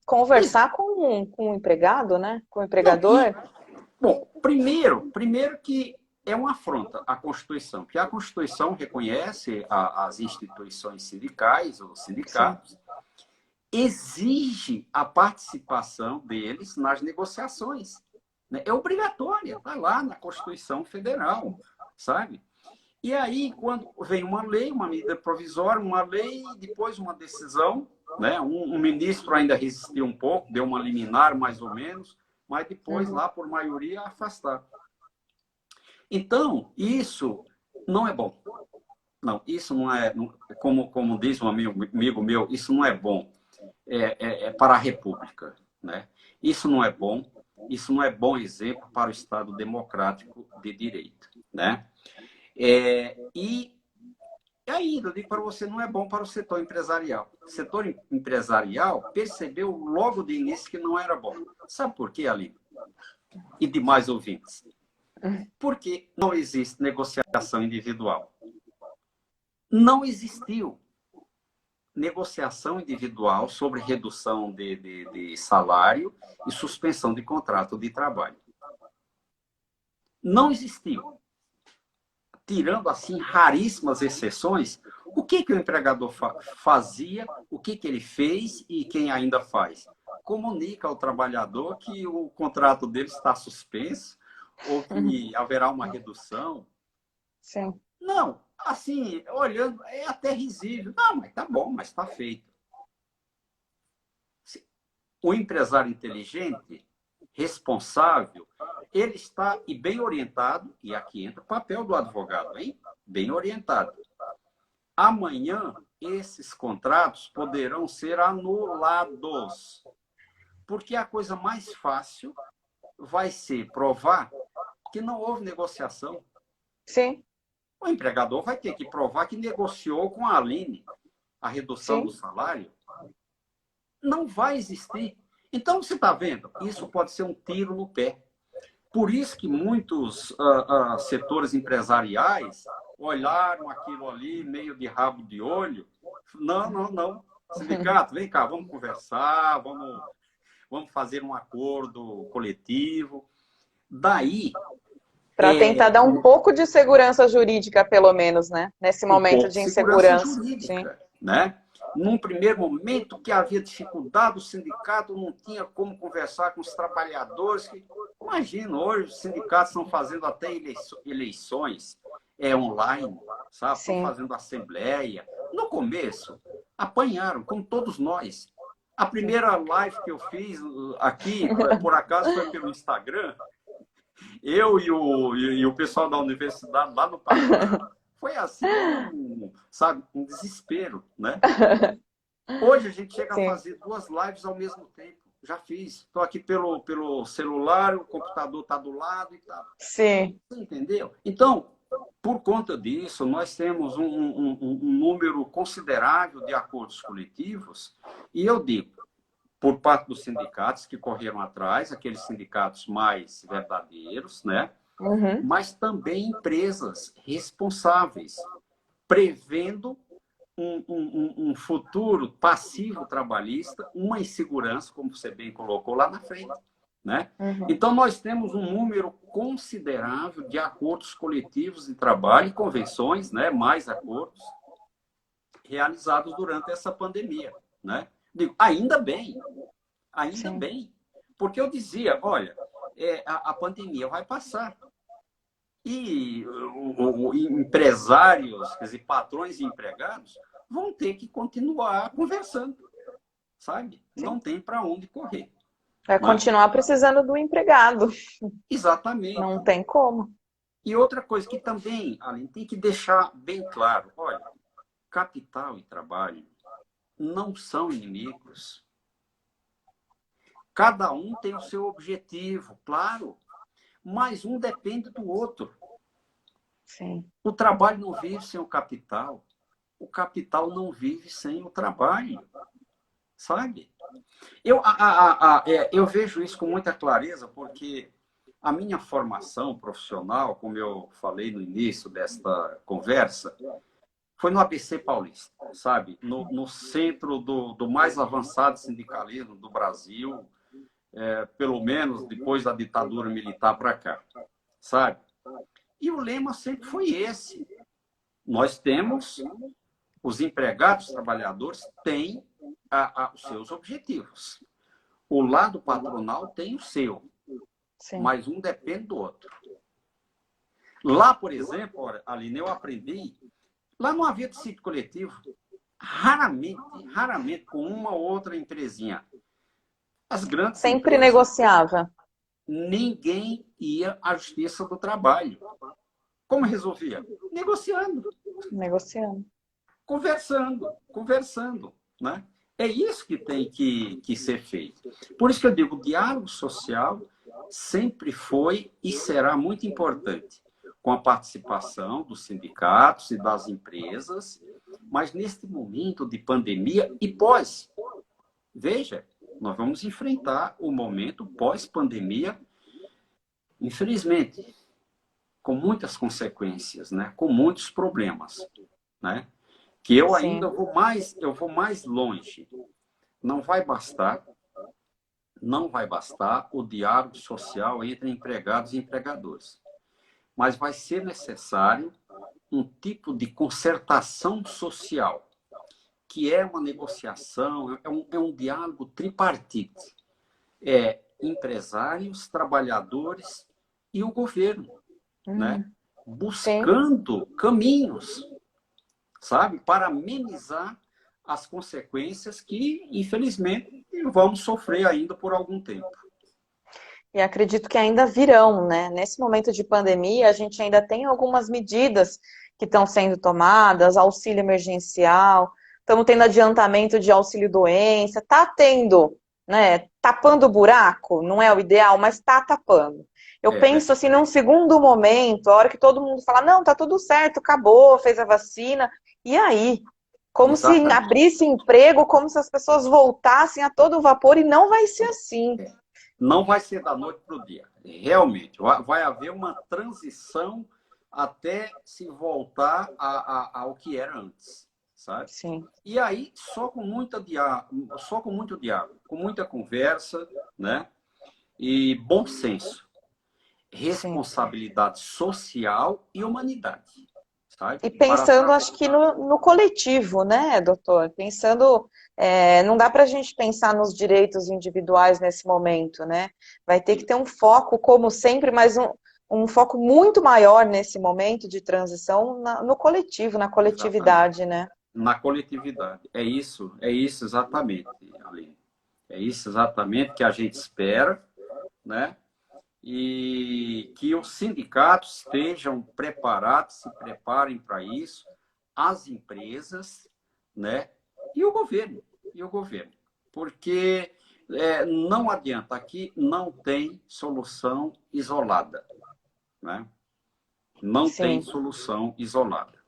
S3: conversar com o empregado, né? Com o
S2: Não,
S3: empregador.
S2: bom, primeiro que é uma afronta à Constituição, que a Constituição reconhece as instituições sindicais, os
S3: Sim.
S2: sindicatos, exige a participação deles nas negociações. Né? É obrigatória, está lá na Constituição Federal, sabe? E aí, quando vem uma lei, uma medida provisória, uma lei, depois uma decisão, né? Um ministro ainda resistiu um pouco, deu uma liminar mais ou menos, mas depois, lá por maioria, afastar. Então, isso não é bom. Não, isso não é, como diz um amigo meu, isso não é bom. Para a República. Né? Isso não é bom exemplo para o Estado democrático de direito. Né? E ainda, eu digo para você, não é bom para o setor empresarial. O setor empresarial percebeu logo de início que não era bom. Sabe por quê, Aline? E demais ouvintes? Porque não existe negociação individual. Não existiu negociação individual sobre redução de salário e suspensão de contrato de trabalho. Não existiu. Tirando, assim, raríssimas exceções, o que o empregador fazia, o que ele fez e quem ainda faz? Comunica ao trabalhador que o contrato dele está suspenso ou que haverá uma redução.
S3: Sim.
S2: Não, assim, olhando, é até risível. Não, mas tá bom, mas está feito. O empresário inteligente, responsável, ele está e bem orientado, e aqui entra o papel do advogado, hein? Bem orientado. Amanhã, esses contratos poderão ser anulados, porque a coisa mais fácil vai ser provar que não houve negociação.
S3: Sim.
S2: O empregador vai ter que provar que negociou com a Aline a redução do salário. Não vai existir. Então, você está vendo? Isso pode ser um tiro no pé. Por isso que muitos setores empresariais olharam aquilo ali meio de rabo de olho. Não. Sindicato, vem cá, vamos conversar, vamos fazer um acordo coletivo. Daí...
S3: Para tentar dar um pouco de segurança jurídica, pelo menos, né? Nesse momento de insegurança.
S2: Jurídica, né? num primeiro momento que havia dificuldade, o sindicato não tinha como conversar com os trabalhadores. Imagina, hoje os sindicatos estão fazendo até eleições online, sabe? Estão
S3: Sim.
S2: fazendo assembleia. No começo, apanharam, como todos nós. A primeira live que eu fiz aqui, por acaso, foi pelo Instagram. Eu e o pessoal da universidade lá no Paraná. Foi assim, sabe, um desespero, né? Hoje a gente chega a
S3: Sim.
S2: fazer 2 lives ao mesmo tempo. Já fiz. Estou aqui pelo celular, o computador está do lado e tal.
S3: Sim.
S2: Você entendeu? Então, por conta disso, nós temos um número considerável de acordos coletivos, e eu digo, por parte dos sindicatos que correram atrás, aqueles sindicatos mais verdadeiros, né?
S3: Uhum.
S2: Mas também empresas responsáveis, prevendo um futuro passivo trabalhista, uma insegurança, como você bem colocou lá na frente, né?
S3: Uhum.
S2: Então, nós temos um número considerável de acordos coletivos de trabalho e convenções, né? Mais acordos realizados durante essa pandemia, né? Digo, ainda bem,
S3: Sim.
S2: porque eu dizia, olha, a pandemia vai passar. E empresários, quer dizer, patrões e empregados vão ter que continuar conversando, sabe?
S3: Sim.
S2: Não tem para onde correr.
S3: Vai continuar precisando do empregado.
S2: Exatamente.
S3: Não tem como.
S2: E outra coisa que também, Aline, tem que deixar bem claro, olha, capital e trabalho não são inimigos. Cada um tem o seu objetivo, claro, mas um depende do outro.
S3: Sim.
S2: O trabalho não vive sem o capital não vive sem o trabalho, sabe? Eu vejo isso com muita clareza, porque a minha formação profissional, como eu falei no início desta conversa, foi no ABC Paulista, sabe? No centro do mais avançado sindicalismo do Brasil, pelo menos depois da ditadura militar para cá, sabe? E o lema sempre foi esse. Nós temos, os empregados, os trabalhadores têm os seus objetivos. O lado patronal tem o seu,
S3: Sim.
S2: mas um depende do outro. Lá, por exemplo, Aline, eu aprendi, lá não havia tecido coletivo, raramente, com uma ou outra empresinha. As grandes
S3: Sempre
S2: empresas,
S3: negociava.
S2: ninguém ia à Justiça do Trabalho. Como resolvia? Negociando,
S3: Negociando.
S2: conversando, né? É isso que tem que ser feito. Por isso que eu digo, o diálogo social sempre foi e será muito importante, com a participação dos sindicatos e das empresas, mas neste momento de pandemia e pós, veja, nós vamos enfrentar o momento pós-pandemia, infelizmente, com muitas consequências, né? Com muitos problemas, né? Que eu ainda vou mais longe. Não vai bastar o diálogo social entre empregados e empregadores, mas vai ser necessário um tipo de concertação social, que é uma negociação, é um diálogo tripartite. Empresários, trabalhadores e o governo, né? Buscando caminhos, sabe? Para amenizar as consequências que, infelizmente, vamos sofrer ainda por algum tempo.
S3: E acredito que ainda virão, né? Nesse momento de pandemia, a gente ainda tem algumas medidas que estão sendo tomadas, auxílio emergencial, estamos tendo adiantamento de auxílio-doença, está tendo, né? Tapando o buraco, não é o ideal, mas está tapando. Eu penso assim, num segundo momento, a hora que todo mundo fala, não, tá tudo certo, acabou, fez a vacina, e aí? Como
S2: Exatamente.
S3: se abrisse emprego, como se as pessoas voltassem a todo vapor, e não vai ser assim.
S2: Não vai ser da noite para o dia. Realmente, vai haver uma transição até se voltar ao que era antes, sabe?
S3: Sim.
S2: E aí, só com muito diálogo, com muita conversa, né? E bom senso, responsabilidade social e humanidade, sabe?
S3: E pensando, acho que no coletivo, né, doutor? Pensando, não dá para a gente pensar nos direitos individuais nesse momento, né? Vai ter que ter um foco, como sempre, mas um foco muito maior nesse momento de transição no coletivo, na
S2: Exatamente.
S3: coletividade, né?
S2: Na coletividade. É isso exatamente, Aline. É isso exatamente que a gente espera, né? E que os sindicatos estejam preparados, se preparem para isso, as empresas, né? E o governo, porque não adianta, aqui não tem solução isolada, né? Não tem
S3: Sim,
S2: solução isolada.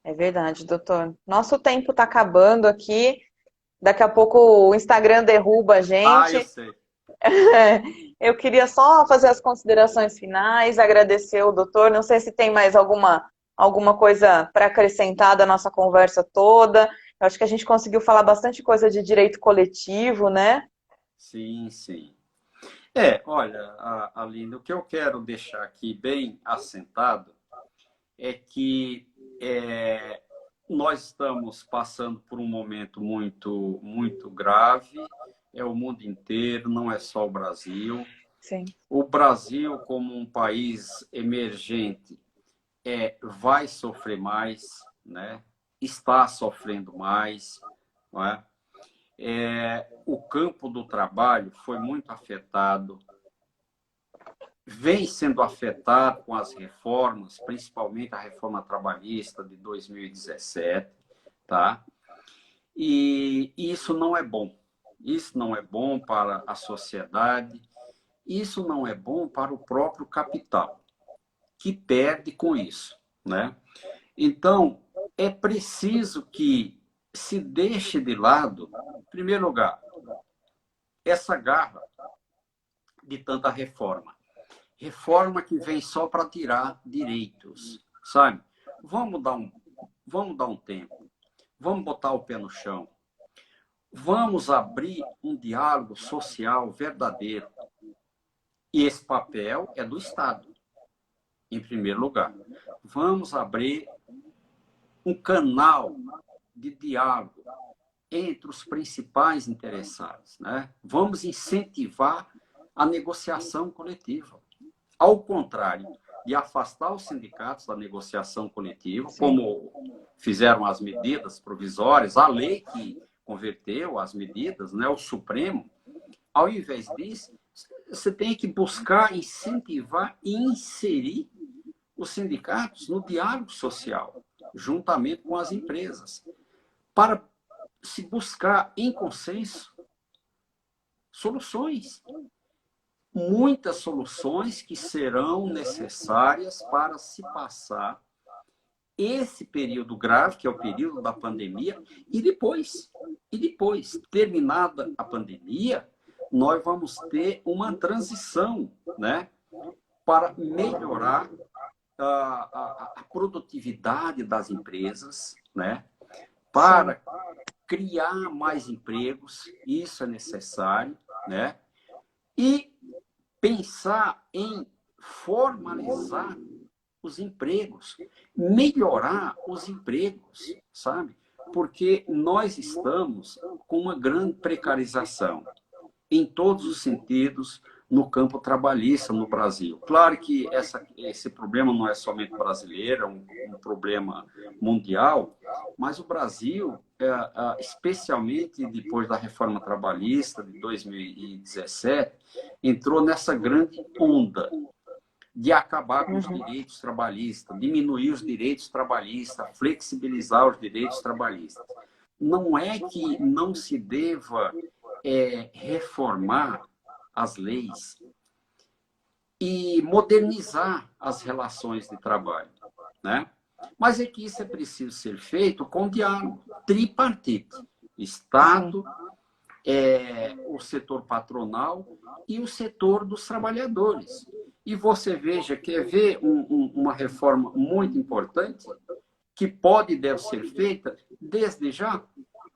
S3: é verdade, doutor. Nosso tempo está acabando aqui. Daqui a pouco o Instagram derruba a
S2: Ah, eu
S3: gente.
S2: sei.
S3: Eu queria só fazer as considerações finais, agradecer o doutor. Não sei se tem mais alguma coisa para acrescentar da nossa conversa toda. Eu acho que a gente conseguiu falar bastante coisa de direito coletivo, né?
S2: Sim, sim. Olha, Aline, o que eu quero deixar aqui bem assentado é que nós estamos passando por um momento muito, muito grave. É o mundo inteiro, não é só o Brasil.
S3: Sim.
S2: O Brasil, como um país emergente, vai sofrer mais, né? Está sofrendo mais, não é? O campo do trabalho foi muito afetado, vem sendo afetado com as reformas, principalmente a reforma trabalhista de 2017, tá? E isso não é bom. Isso não é bom para a sociedade, isso não é bom para o próprio capital, que perde com isso, né? Então, é preciso que se deixe de lado, em primeiro lugar, essa garra de tanta reforma. Reforma que vem só para tirar direitos, sabe? Vamos dar um tempo, vamos botar o pé no chão, vamos abrir um diálogo social verdadeiro. E esse papel é do Estado, em primeiro lugar. Vamos abrir um canal de diálogo entre os principais interessados, né? Vamos incentivar a negociação coletiva. Ao contrário de afastar os sindicatos da negociação coletiva,
S3: Sim.
S2: como fizeram as medidas provisórias, a lei que converteu as medidas, né, o Supremo, ao invés disso, você tem que buscar incentivar e inserir os sindicatos no diálogo social, juntamente com as empresas, para se buscar em consenso soluções. Muitas soluções que serão necessárias para se passar esse período grave, que é o período da pandemia, e depois, terminada a pandemia, nós vamos ter uma transição, né, para melhorar a produtividade das empresas, né, para criar mais empregos, isso é necessário, né, e pensar em formalizar os empregos, melhorar os empregos, sabe? Porque nós estamos com uma grande precarização em todos os sentidos no campo trabalhista no Brasil. Claro que esse problema não é somente brasileiro, é um problema mundial, mas o Brasil, especialmente depois da reforma trabalhista de 2017, entrou nessa grande onda de acabar com os direitos trabalhistas, diminuir os direitos trabalhistas, flexibilizar os direitos trabalhistas. Não é que não se deva reformar as leis e modernizar as relações de trabalho, né? Mas é que isso é preciso ser feito com diálogo tripartite, Estado, o setor patronal e o setor dos trabalhadores. E você quer ver uma reforma muito importante que pode e deve ser feita desde já?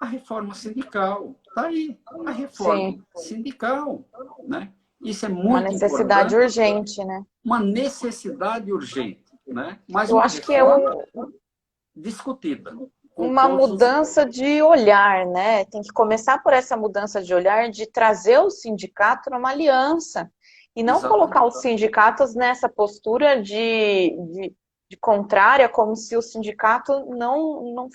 S2: A reforma sindical. Está aí, a reforma sindical, né? Isso é
S3: Uma
S2: muito
S3: necessidade
S2: importante.
S3: urgente, né?
S2: Uma necessidade urgente. né? Mas
S3: Eu
S2: uma
S3: acho que é
S2: reforma discutida com
S3: uma
S2: todos os...
S3: mudança de olhar, né? Tem que começar por essa mudança de olhar, de trazer o sindicato numa aliança e não colocar
S2: Exatamente.
S3: os sindicatos nessa postura de contrária, como se o sindicato não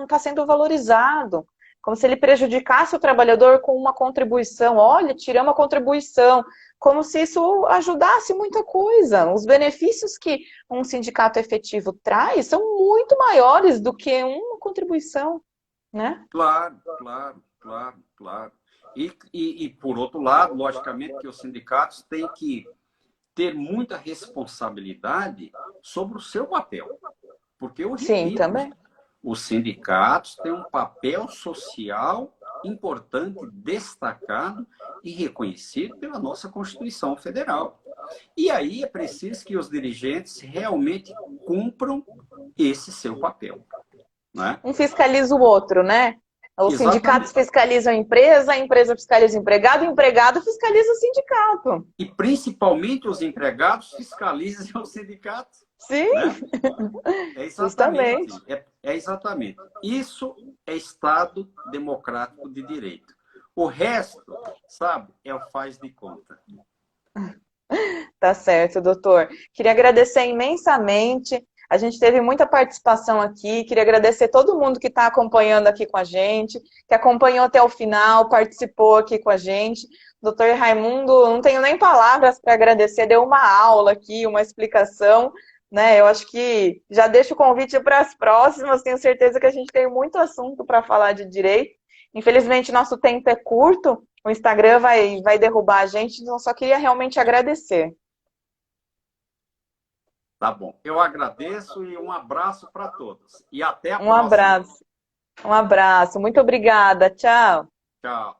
S3: está sendo valorizado, como se ele prejudicasse o trabalhador com uma contribuição. Olha, tiramos a contribuição, como se isso ajudasse muita coisa. Os benefícios que um sindicato efetivo traz são muito maiores do que uma contribuição, né?
S2: Claro, claro, claro, claro. E, por outro lado, logicamente que os sindicatos têm que ter muita responsabilidade sobre o seu papel. Porque eu
S3: Sim,
S2: repito,
S3: também.
S2: os sindicatos têm um papel social importante, destacado e reconhecido pela nossa Constituição Federal. E aí é preciso que os dirigentes realmente cumpram esse seu papel, né?
S3: Um fiscaliza o outro, né? Os sindicatos
S2: Exatamente.
S3: fiscalizam a empresa fiscaliza o empregado fiscaliza o sindicato.
S2: E principalmente os empregados fiscalizam os sindicatos,
S3: Sim,
S2: né? É exatamente,
S3: justamente.
S2: é exatamente. Isso é Estado democrático de direito. O resto, sabe, é o faz de conta.
S3: Tá certo, doutor. Queria agradecer imensamente. A gente teve muita participação aqui. Queria agradecer todo mundo que está acompanhando aqui com a gente, que acompanhou até o final, participou aqui com a gente. Doutor Raimundo, não tenho nem palavras para agradecer, deu uma aula aqui, uma explicação, né? Eu acho que já deixo o convite para as próximas. Tenho certeza que a gente tem muito assunto para falar de direito. Infelizmente, nosso tempo é curto. O Instagram vai derrubar a gente, então só queria realmente agradecer.
S2: Tá bom. Eu agradeço e um abraço para todos. E até a
S3: Um
S2: próxima.
S3: abraço. Um abraço. Muito obrigada. Tchau.
S2: Tchau.